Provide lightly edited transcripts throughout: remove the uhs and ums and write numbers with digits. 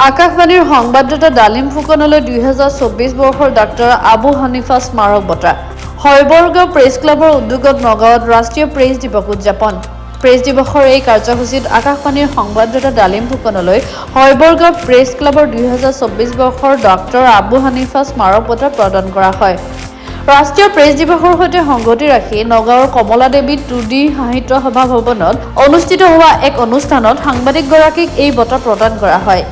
আকাশবাণীৰ সংবাদদাতা ডালিম ফুকনলৈ 2024 বৰ্ষৰ ডাক্তৰ আবু হানিফা স্মাৰক বঁটা। হয়বৰগাঁও প্ৰেছ ক্লাবৰ উদ্যোগত নগাঁৱত ৰাষ্ট্ৰীয় প্ৰেছ দিৱস উদযাপন। প্ৰেছ দিৱসৰ এই কাৰ্যসূচীত আকাশবাণীৰ সংবাদদাতা ডালিম ফুকনলৈ হয়বৰগাঁও প্ৰেছ ক্লাবৰ 2024 বৰ্ষৰ ডাক্তৰ আবু হানিফা স্মাৰক বঁটা প্ৰদান কৰা হয়। ৰাষ্ট্ৰীয় প্ৰেছ দিৱসৰ সৈতে সংগতি ৰাখি নগাঁৱৰ কমলাদেৱী 2D সাহিত্য সভা ভৱনত অনুষ্ঠিত হোৱা এক অনুষ্ঠানত সাংবাদিকগৰাকীক এই বঁটা প্ৰদান কৰা হয়।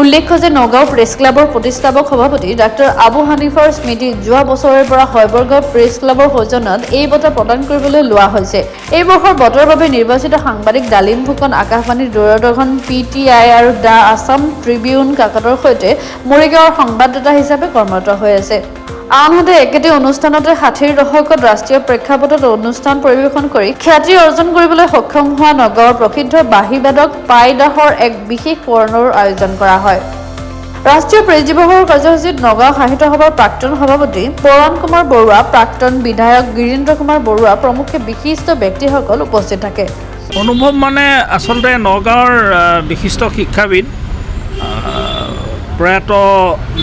উল্লেখ্য যে নগাঁও প্ৰেছ ক্লাবৰ প্ৰতিষ্ঠাপক সভাপতি ডাক্তৰ আবু হানিফাৰ স্মৃতিত যোৱা বছৰৰ পৰা হয়বৰগাঁও প্ৰেছ ক্লাবৰ সৌজন্যত এই বঁটা প্ৰদান কৰিবলৈ লোৱা হৈছে। এই বৰ্ষৰ বঁটাৰ বাবে নিৰ্বাচিত সাংবাদিক ডালিম ফুকন আকাশবাণী, দূৰদৰ্শন, PTI আৰু দ্য আছাম ট্ৰিবিউন কাকতৰ সৈতে মৰিগাঁৱৰ সংবাদদাতা হিচাপে কৰ্মৰত হৈ আছে। আনহাতে একেটি অনুষ্ঠানতে 60ৰ দশকত ৰাষ্ট্ৰীয় প্ৰেক্ষাপটত অনুষ্ঠান পৰিৱেশন কৰি খ্যাতি অৰ্জন কৰিবলৈ সক্ষম হোৱা নগাঁৱৰ প্ৰসিদ্ধ বাঁহীবাদক পাই দাসৰ এক বিশেষ সোঁৱৰণৰো আয়োজন কৰা হয়। ৰাষ্ট্ৰীয় প্ৰেছ দিৱসৰ কাৰ্যসূচীত নগাঁও সাহিত্য সভাৰ প্ৰাক্তন সভাপতি পৰাণ কুমাৰ বৰুৱা, প্ৰাক্তন বিধায়ক গিৰীন্দ্ৰ কুমাৰ বৰুৱা প্ৰমুখ্যে বিশিষ্ট ব্যক্তিসকল উপস্থিত থাকে। অনুভৱ মানে আচলতে নগাঁৱৰ বিশিষ্ট শিক্ষাবিদ প্ৰয়াত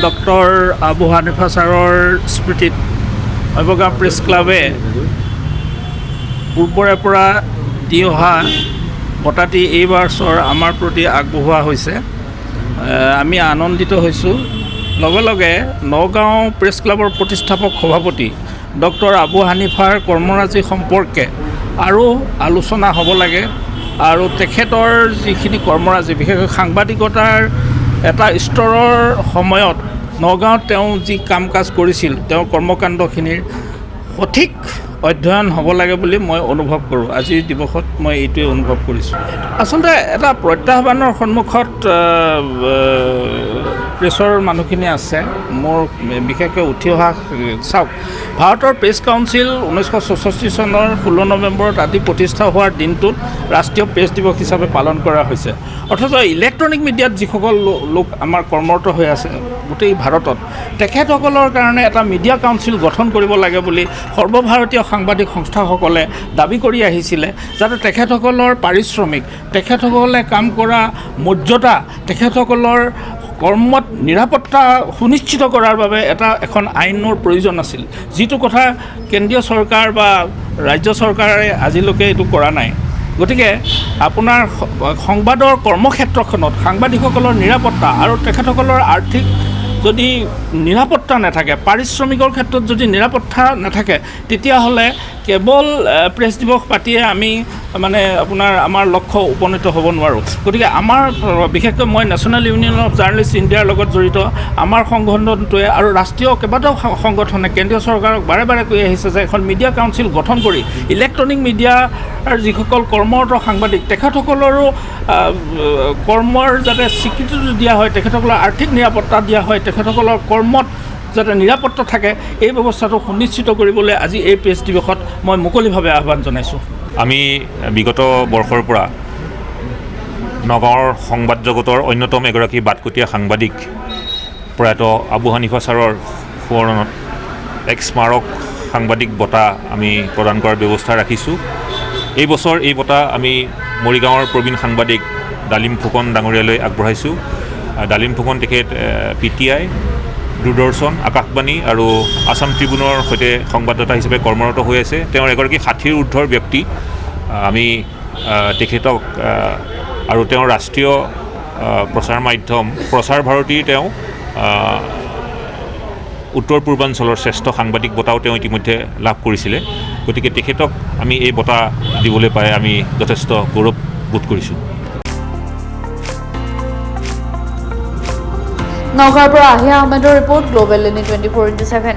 ডক্টৰ আবু হানিফা ছাৰৰ স্মৃতিত হয়বৰগাঁও প্ৰেছ ক্লাবে পূৰ্বৰে পৰা দি অহা বঁটাটি এইবাৰ আমাৰ প্ৰতি আগবঢ়োৱা হৈছে। আমি আনন্দিত হৈছোঁ। লগে লগে নগাঁও প্ৰেছ ক্লাবৰ প্ৰতিষ্ঠাপক সভাপতি ডক্টৰ আবু হানিফাৰ কৰ্মৰাজি সম্পৰ্কে আৰু আলোচনা হ'ব লাগে আৰু তেখেতৰ যিখিনি কৰ্মৰাজি, বিশেষকৈ সাংবাদিকতাৰ এটা স্তৰৰ সময়ত নগাঁৱত তেওঁ যি কাম কাজ কৰিছিল, তেওঁৰ কৰ্মকাণ্ডখিনিৰ সঠিক অধ্যয়ন হ'ব লাগে বুলি মই অনুভৱ কৰোঁ। আজিৰ দিৱসত মই এইটোৱে অনুভৱ কৰিছোঁ। আচলতে এটা প্ৰত্যাহ্বানৰ সন্মুখত প্ৰেছৰ মানুহখিনি আছে। মোৰ বিশেষকৈ উঠি অহা চাওক, ভাৰতৰ প্ৰেছ কাউন্সিল 1964 চনৰ 16 নৱেম্বৰত আদি প্ৰতিষ্ঠা হোৱাৰ দিনটোত ৰাষ্ট্ৰীয় প্ৰেছ দিৱস হিচাপে পালন কৰা হৈছে। অথচ ইলেক্ট্ৰনিক মিডিয়াত যিসকল লোক আমাৰ কৰ্মৰত হৈ আছে গোটেই ভাৰতত, তেখেতসকলৰ কাৰণে এটা মিডিয়া কাউন্সিল গঠন কৰিব লাগে বুলি সৰ্বভাৰতীয় সাংবাদিক সংস্থাসকলে দাবী কৰি আহিছিলে, যাতে তেখেতসকলৰ পাৰিশ্ৰমিক, তেখেতসকলে কাম কৰা মৰ্যাদা, তেখেতসকলৰ কৰ্মত নিৰাপত্তা সুনিশ্চিত কৰাৰ বাবে এখন আইনৰ প্ৰয়োজন আছিল, যিটো কথা কেন্দ্ৰীয় চৰকাৰ বা ৰাজ্য চৰকাৰে আজিলৈকে এইটো কৰা নাই। গতিকে আপোনাৰ সংবাদৰ কৰ্মক্ষেত্ৰখনত সাংবাদিকসকলৰ নিৰাপত্তা আৰু তেখেতসকলৰ আৰ্থিক যদি নিৰাপত্তা নাথাকে, পাৰিশ্ৰমিকৰ ক্ষেত্ৰত যদি নিৰাপত্তা নাথাকে, তেতিয়াহ'লে কেৱল প্ৰেছ দিৱস পাতিয়ে আমি আমাৰ লক্ষ্য উপনীত হ'ব নোৱাৰোঁ। গতিকে আমাৰ বিশেষকৈ মই নেশ্যনেল ইউনিয়ন অফ জাৰ্নেলিষ্ট ইণ্ডিয়াৰ লগত জড়িত আমাৰ সংগঠনটোৱে আৰু ৰাষ্ট্ৰীয় কেইবাটাও সংগঠনে কেন্দ্ৰীয় চৰকাৰক বাৰে বাৰে কৈ আহিছে যে এখন মিডিয়া কাউন্সিল গঠন কৰি ইলেক্ট্ৰনিক মিডিয়াৰ যিসকল কৰ্মৰত সাংবাদিক, তেখেতসকলৰো কৰ্মৰ যাতে স্বীকৃতিটো দিয়া হয়, তেখেতসকলৰ আৰ্থিক নিৰাপত্তা দিয়া হয়, তেখেতসকলৰ কৰ্মত যাতে নিৰাপত্তা থাকে, এই ব্যৱস্থাটো সুনিশ্চিত কৰিবলৈ আজি এই প্ৰেছ দিৱসত মই মুকলিভাৱে আহ্বান জনাইছোঁ। আমি বিগত বৰ্ষৰ পৰা নগাঁৱৰ সংবাদ জগতৰ অন্যতম এগৰাকী বাটকটীয়া সাংবাদিক প্ৰয়াত আবু হানিফা ছাৰৰ সোঁৱৰণত এক স্মাৰক সাংবাদিক বঁটা আমি প্ৰদান কৰাৰ ব্যৱস্থা ৰাখিছোঁ। এই বছৰ এই বঁটা আমি মৰিগাঁৱৰ প্ৰবীণ সাংবাদিক ডালিম ফুকন ডাঙৰীয়ালৈ আগবঢ়াইছোঁ। ডালিম ফুকন তেখেত PTI, দূৰদৰ্শন, আকাশবাণী আৰু আছাম ট্ৰিবিউনৰ সৈতে সংবাদদাতা হিচাপে কৰ্মৰত হৈ আছে। তেওঁৰ এগৰাকী 60ৰ ঊৰ্ধৰ ব্যক্তি। আমি তেখেতক আৰু তেওঁৰ ৰাষ্ট্ৰীয় প্ৰচাৰ মাধ্যম প্ৰচাৰ ভাৰতীৰ তেওঁ উত্তৰ পূৰ্বাঞ্চলৰ শ্ৰেষ্ঠ সাংবাদিক বঁটাও তেওঁ ইতিমধ্যে লাভ কৰিছিলে। গতিকে তেখেতক আমি এই বঁটা দিবলৈ পাই আমি যথেষ্ট গৌৰৱ বোধ কৰিছোঁ। নগাঁৱৰ পৰা আহিয়া আহমেদৰ ৰিপৰ্ট, গ্ল'বেল নিউজ 24/7।